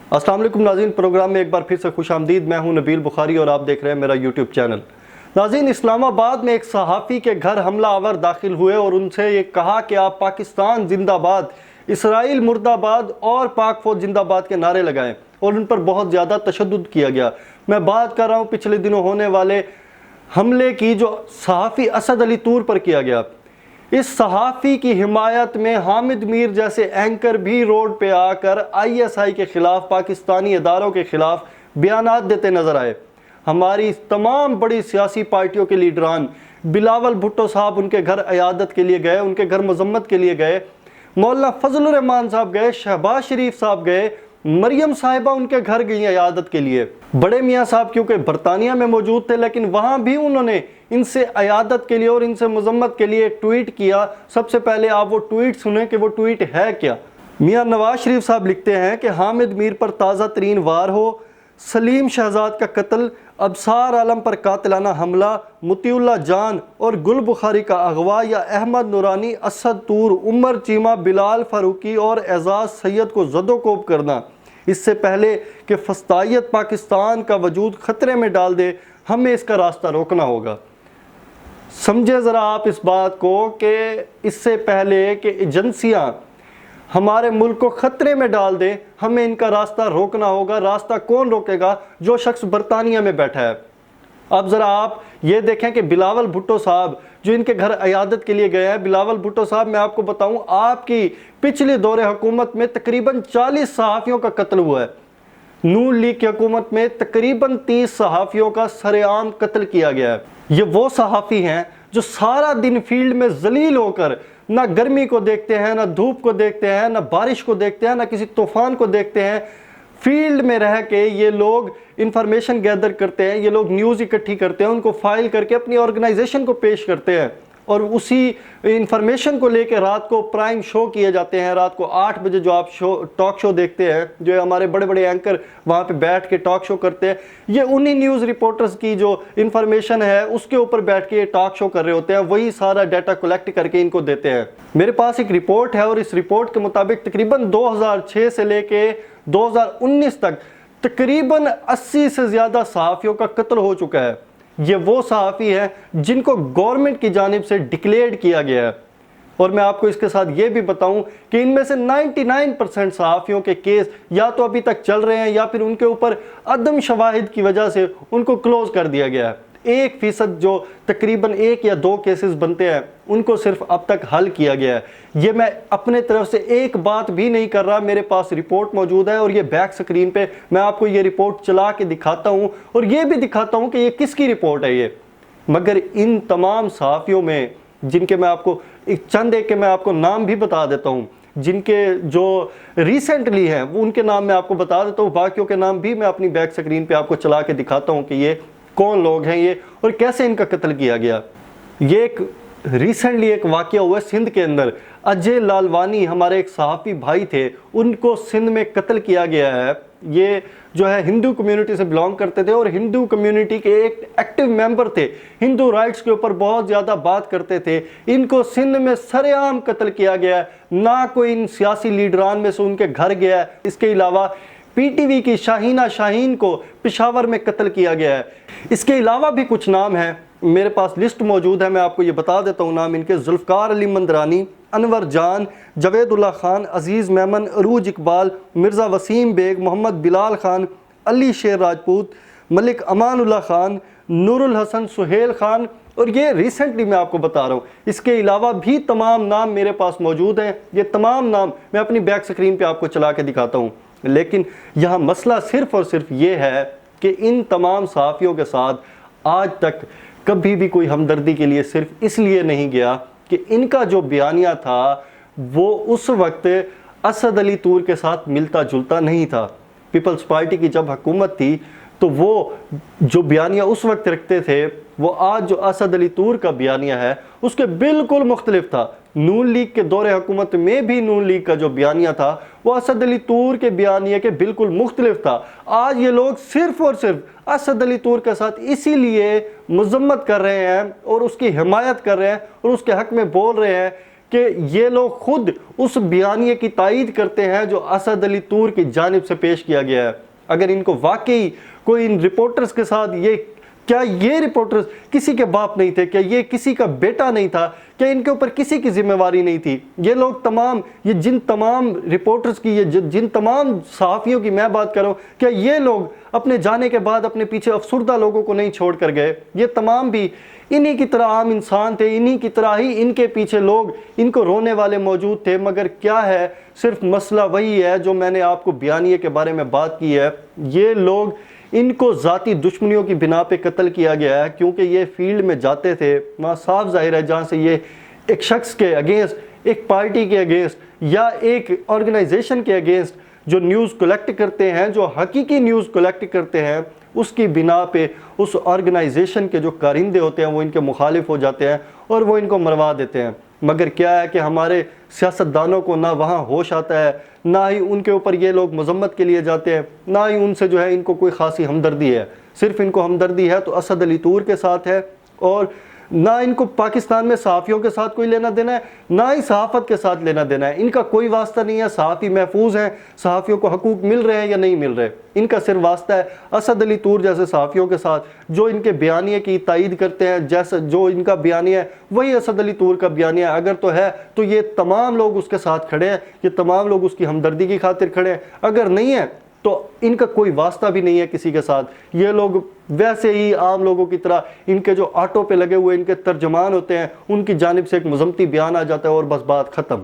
अस्सलाम वालेकुम नाज़रीन, प्रोग्राम में एक बार फिर से खुश आमदीद। मैं हूं नबील बुखारी और आप देख रहे हैं मेरा यूट्यूब चैनल। नाज़रीन, इस्लामाबाद में एक सहाफ़ी के घर हमला आवर दाखिल हुए और उनसे ये कहा कि आप पाकिस्तान जिंदाबाद, इसराइल मुर्दाबाद और पाक फौज जिंदाबाद के नारे लगाएं और उन पर बहुत ज़्यादा तशद्दुद किया गया। मैं बात कर रहा हूँ पिछले दिनों होने वाले हमले की जो सहाफ़ी असद अली तूर पर किया गया। इस सहाफ़ी की हिमायत में हामिद मीर जैसे एंकर भी रोड पे आकर ISI के ख़िलाफ़, पाकिस्तानी इदारों के ख़िलाफ़ बयानात देते नज़र आए। हमारी तमाम बड़ी सियासी पार्टियों के लीडरान, बिलावल भुट्टो साहब उनके घर अयादत के लिए गए, उनके घर मजम्मत के लिए गए, मौलाना फजलुर रहमान साहब गए, शहबाज शरीफ साहब गए, मरियम साहिबा उनके घर गई अयादत के लिए। बड़े मियाँ साहब क्योंकि बरतानिया में मौजूद थे, लेकिन वहाँ भी उन्होंने इनसे अयादत के लिए और इनसे मजम्मत के लिए एक ट्वीट किया। सबसे पहले आप वो ट्वीट सुने कि वो ट्वीट है क्या। मियाँ नवाज शरीफ साहब लिखते हैं कि हामिद मीर पर ताज़ा तरीन वार हो, सलीम शहजाद का कत्ल, अबसार आलम पर कातिलाना हमला, मुतीउल्लाह जान और गुल बुखारी का अगवा या अहमद नूरानी, असद तूर, उमर चीमा, बिलाल फारूकी और एजाज सैयद को ज़दोकोब करना, इससे पहले कि फस्तायत पाकिस्तान का वजूद ख़तरे में डाल दे, हमें इसका रास्ता रोकना होगा। समझे ज़रा आप इस बात को कि इससे पहले कि एजेंसियाँ हमारे मुल्क को ख़तरे में डाल दें, हमें इनका रास्ता रोकना होगा। रास्ता कौन रोकेगा? जो शख्स बरतानिया में बैठा है। अब ज़रा आप ये देखें कि बिलावल भुट्टो साहब जो इनके घर अयादत के लिए गए हैं, बिलावल भुट्टो साहब, मैं आपको बताऊं, आपकी पिछले दौरे हुकूमत में तकरीबन 40 सहाफ़ियों का कत्ल हुआ है। नून लीग की हुकूमत में तकरीबन 30 सहाफ़ियों का सरेआम कत्ल किया गया है। ये वो सहाफ़ी हैं जो सारा दिन फील्ड में जलील होकर ना गर्मी को देखते हैं, ना धूप को देखते हैं, ना बारिश को देखते हैं, ना किसी तूफ़ान को देखते हैं। फील्ड में रह के ये लोग इंफॉर्मेशन गैदर करते हैं, ये लोग न्यूज़ इकट्ठी करते हैं, उनको फाइल करके अपनी ऑर्गेनाइजेशन को पेश करते हैं और उसी इंफॉर्मेशन को लेकर रात को प्राइम शो किए जाते हैं। रात को 8 बजे जो आप टॉक शो देखते हैं, जो हमारे बड़े बड़े एंकर वहाँ पे बैठ के टॉक शो करते हैं, ये उन्हीं न्यूज़ रिपोर्टर्स की जो इंफॉर्मेशन है उसके ऊपर बैठ के टॉक शो कर रहे होते हैं, वही सारा डाटा कलेक्ट करके इनको देते हैं। मेरे पास एक रिपोर्ट है और इस रिपोर्ट के मुताबिक तकरीबन 2006 से लेके 2019 तक तकरीबन 80 से ज़्यादा सहाफ़ियों का कत्ल हो चुका है। ये वो सहाफ़ी हैं जिनको गवर्नमेंट की जानिब से डिक्लेयर किया गया है। और मैं आपको इसके साथ ये भी बताऊं कि इनमें से 99% सहाफ़ियों के केस या तो अभी तक चल रहे हैं या फिर उनके ऊपर अदम शवाहिद की वजह से उनको क्लोज कर दिया गया है। 1% जो तकरीबन 1 या 2 केसेस बनते हैं उनको सिर्फ अब तक हल किया गया है। ये मैं अपने तरफ से एक बात भी नहीं कर रहा, मेरे पास रिपोर्ट मौजूद है और ये बैक स्क्रीन पे मैं आपको ये रिपोर्ट चला के दिखाता हूँ और ये भी दिखाता हूँ कि ये किसकी रिपोर्ट है ये। मगर इन तमाम सहाफ़ियों में जिनके मैं आपको एक मैं आपको नाम भी बता देता हूँ, जिनके जो रिसेंटली हैं वो उनके नाम मैं आपको बता देता हूँ, बाकियों के नाम भी मैं अपनी बैक स्क्रीन पे आपको चला के दिखाता हूँ कि ये कौन लोग हैं ये और कैसे इनका कत्ल किया गया। ये एक रिसेंटली एक वाक़या हुआ सिंध के अंदर। अजय लालवानी हमारे एक सहाफ़ी भाई थे, उनको सिंध में कत्ल किया गया है। ये जो है हिंदू कम्युनिटी से बिलोंग करते थे और हिंदू कम्युनिटी के एक एक्टिव मेंबर थे, हिंदू राइट्स के ऊपर बहुत ज़्यादा बात करते थे। इनको सिंध में सरेआम कत्ल किया गया है, ना कोई इन सियासी लीडरान में से उनके घर गया है। इसके अलावा PTV की शाहीना शाहीन को पेशावर में कत्ल किया गया है। इसके अलावा भी कुछ नाम हैं, मेरे पास लिस्ट मौजूद है, मैं आपको ये बता देता हूँ नाम इनके। जुल्फ़कार अली मंदरानी, अनवर जान, जवेदुल्ला खान, अजीज़ मेमन, अरूज इकबाल, मिर्ज़ा वसीम बेग, मोहम्मद बिलाल खान, अली शेर राजपूत, मलिक अमानुल्लाह खान, नूरुल हसन, सुहेल खान, और ये रिसेंटली मैं आपको बता रहा हूँ। इसके अलावा भी तमाम नाम मेरे पास मौजूद हैं। ये तमाम नाम मैं अपनी बैक स्क्रीन पे आपको चला के दिखाता हूँ। लेकिन यहाँ मसला सिर्फ और सिर्फ ये है कि इन तमाम सहाफ़ियों के साथ आज तक कभी भी कोई हमदर्दी के लिए सिर्फ इसलिए नहीं गया कि इनका जो बयानिया था वो उस वक्त असद अली तूर के साथ मिलता जुलता नहीं था। पीपल्स पार्टी की जब हुकूमत थी तो वो जो बयानिया उस वक्त रखते थे वो आज जो असद अली तूर का बयानिया है उसके बिल्कुल मुख्तलिफ था। नून लीग के दौरे हुकूमत में भी नून लीग का जो बयानिया था वो असद अली तूर के बयानिया के बिल्कुल मुख्तलिफ था। आज ये लोग सिर्फ और सिर्फ असद अली तूर के साथ इसीलिए मजम्मत कर रहे हैं और उसकी हिमायत कर रहे हैं और उसके हक में बोल रहे हैं کہ یہ لوگ خود اس بیانیے کی تائید کرتے ہیں جو اسد علی طور کی جانب سے پیش کیا گیا ہے۔ اگر ان کو واقعی کوئی ان رپورٹرز کے ساتھ کیا یہ رپورٹرز کسی کے باپ نہیں تھے، کیا یہ کسی کا بیٹا نہیں تھا، کیا ان کے اوپر کسی کی ذمہ واری نہیں تھی؟ یہ لوگ تمام، یہ جن تمام رپورٹرز کی، یہ جن تمام صحافیوں کی میں بات کر رہا ہوں، کیا یہ لوگ اپنے جانے کے بعد اپنے پیچھے افسردہ لوگوں کو نہیں چھوڑ کر گئے؟ یہ تمام بھی انہی کی طرح عام انسان تھے، انہی کی طرح ہی ان کے پیچھے لوگ ان کو رونے والے موجود تھے، مگر کیا ہے، صرف مسئلہ وہی ہے جو میں نے آپ کو بیانیے کے بارے میں بات کی ہے۔ یہ لوگ، ان کو ذاتی دشمنیوں کی بنا پہ قتل کیا گیا ہے، کیونکہ یہ فیلڈ میں جاتے تھے، وہاں صاف ظاہر ہے جہاں سے یہ ایک شخص کے اگینسٹ، ایک پارٹی کے اگینسٹ یا ایک آرگنائزیشن کے اگینسٹ جو نیوز کلیکٹ کرتے ہیں، جو حقیقی نیوز کلیکٹ کرتے ہیں، اس کی بنا پہ اس آرگنائزیشن کے جو کارندے ہوتے ہیں وہ ان کے مخالف ہو جاتے ہیں اور وہ ان کو مروا دیتے ہیں۔ مگر کیا ہے کہ ہمارے سیاستدانوں کو نہ وہاں ہوش آتا ہے، نہ ہی ان کے اوپر یہ لوگ مذمت کے لیے جاتے ہیں، نہ ہی ان سے جو ہے ان کو کوئی خاصی ہمدردی ہے۔ صرف ان کو ہمدردی ہے تو اسد علی طور کے ساتھ ہے، اور نہ ان کو پاکستان میں صحافیوں کے ساتھ کوئی لینا دینا ہے، نہ ہی صحافت کے ساتھ لینا دینا ہے۔ ان کا کوئی واسطہ نہیں ہے، صحافی محفوظ ہیں، صحافیوں کو حقوق مل رہے ہیں یا نہیں مل رہے، ان کا صرف واسطہ ہے اسد علی طور جیسے صحافیوں کے ساتھ جو ان کے بیانیے کی تائید کرتے ہیں، جیسے جو ان کا بیانیہ ہے وہی اسد علی طور کا بیانیہ ہے۔ اگر تو ہے تو یہ تمام لوگ اس کے ساتھ کھڑے ہیں، یہ تمام لوگ اس کی ہمدردی کی خاطر کھڑے ہیں۔ اگر نہیں ہے تو ان کا کوئی واسطہ بھی نہیں ہے کسی کے ساتھ۔ یہ لوگ ویسے ہی عام لوگوں کی طرح ان کے جو آٹو پہ لگے ہوئے ان کے ترجمان ہوتے ہیں، ان کی جانب سے ایک مذمتی بیان آ جاتا ہے اور بس بات ختم۔